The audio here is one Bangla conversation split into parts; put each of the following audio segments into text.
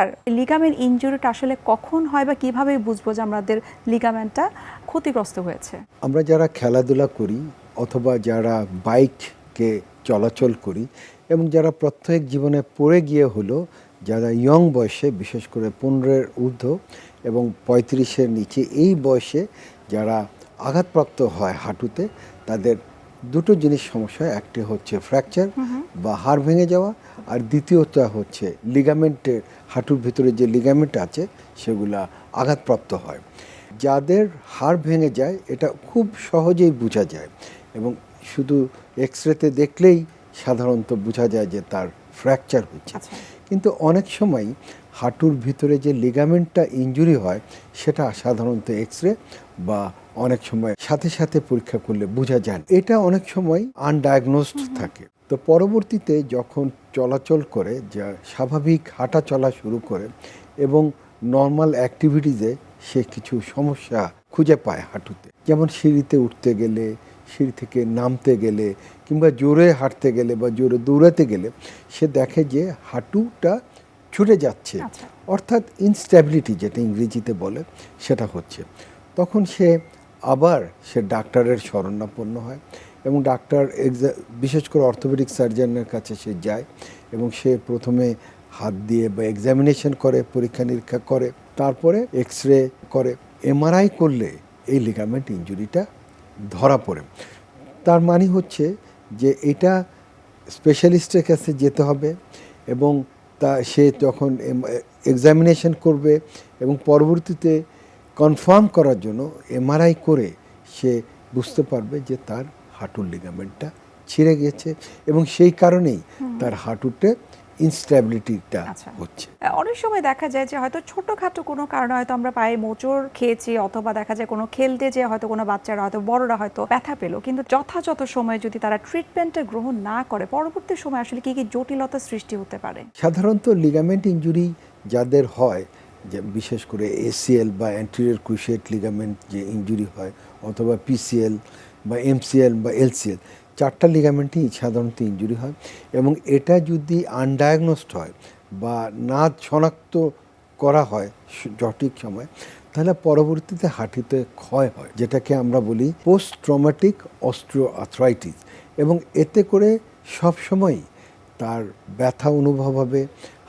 আর লিগামেন্ট ইনজুরিটা আসলে কখন হয় বা কিভাবে বুঝবো যে আমাদের লিগামেন্টটা ক্ষতিগ্রস্ত হয়েছে? আমরা যারা খেলাধুলা করি অথবা যারা বাইককে চলাচল করি এবং যারা প্রত্যেক জীবনে পড়ে গিয়ে হলো, যারা ইয়ং বয়সে বিশেষ করে 15-এর ঊর্ধ্ব এবং 35-এর নিচে এই বয়সে যারা আঘাতপ্রাপ্ত হয় হাঁটুতে, তাদের দুটো জিনিস সমস্যা। একটি হচ্ছে ফ্র্যাকচার বা হাড় ভেঙে যাওয়া, আর দ্বিতীয়টা হচ্ছে লিগামেন্টের, হাঁটুর ভিতরে যে লিগামেন্ট আছে সেগুলা আঘাতপ্রাপ্ত হয়। যাদের হাড় ভেঙে যায় এটা খুব সহজেই বোঝা যায় এবং শুধু এক্স-রেতে দেখলেই সাধারণত বোঝা যায় যে তার ফ্র্যাকচার হচ্ছে। কিন্তু অনেক সময় হাঁটুর ভিতরে যে লিগামেন্টটা ইনজুরি হয় সেটা সাধারণত এক্স-রে বা অনেক সময় সাথে সাথে পরীক্ষা করলে বোঝা যায়। এটা অনেক সময় আনডায়াগনোসড থাকে। তো পরবর্তীতে যখন চলাচল করে, যা স্বাভাবিক হাঁটা চলা শুরু করে এবং নর্মাল অ্যাক্টিভিটিসে সে কিছু সমস্যা খুঁজে পায় হাঁটুতে, যেমন সিঁড়িতে উঠতে গেলে, সিঁড়ি থেকে নামতে গেলে কিংবা জোরে হাঁটতে গেলে বা জোরে দৌড়াতে গেলে সে দেখে যে হাঁটুটা ছুটে যাচ্ছে, অর্থাৎ ইনস্ট্যাবিলিটি যেটা ইংরেজিতে বলে সেটা হচ্ছে। তখন সে আবার ডাক্তারের শরণাপন্ন হয় এবং ডাক্তার বিশেষ করে অর্থোপেডিক সার্জনের কাছে সে যায় এবং সে প্রথমে হাত দিয়ে বা এক্সামিনেশন করে, পরীক্ষা নিরীক্ষা করে, তারপরে এক্স-রে করে, এমআরআই করলে এই লিগামেন্ট ইনজুরিটা ধরা পড়ে। তার মানে হচ্ছে যে এটা স্পেশালিস্টের কাছে যেতে হবে এবং সে যখন এক্সামিনেশন করবে এবং পরবর্তীতে কনফার্ম করার জন্য এমআরআই করে সে বুঝতে পারবে যে তার হাঁটুর লিগামেন্টটা ছিঁড়ে গেছে এবং সেই কারণেই তার হাঁটুতে ইনস্ট্যাবিলিটিটা হচ্ছে। অনেক সময় দেখা যায় যে হয়তো ছোটখাটো কোনো কারণে হয়তো আমরা পায়ে মোচড় খেয়েছি, অথবা দেখা যায় কোনো খেলতে যে হয়তো কোনো বাচ্চারা হয়তো বড়রা হয়তো ব্যথা পেলো, কিন্তু যথাযথ সময়ে যদি তারা ট্রিটমেন্টটা গ্রহণ না করে পরবর্তী সময় আসলে কি কি জটিলতা সৃষ্টি হতে পারে? সাধারণত লিগামেন্ট ইনজুরি যাদের হয়, যে বিশেষ করে এসিএল বা অ্যান্টেরিয়র ক্রুশিয়েট লিগামেন্ট যে ইনজুরি হয়, অথবা পিসিএল বা এমসিএল বা এলসিএল, চারটা লিগামেন্টই সাধারণত ইনজুরি হয় এবং এটা যদি আনডায়াগনোসড হয় বা না শনাক্ত করা হয় সঠিক সময়, তাহলে পরবর্তীতে হাঁটুতে ক্ষয় হয়, যেটাকে আমরা বলি পোস্ট ট্রমাটিক অস্টিওআর্থ্রাইটিস। এবং এতে করে সবসময়ই তার ব্যথা অনুভব হবে,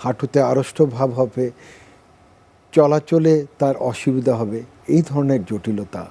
হাঁটুতে আড়ষ্ট ভাব হবে, চলাচলে তার অসুবিধা হবে, এই ধরনের জটিলতা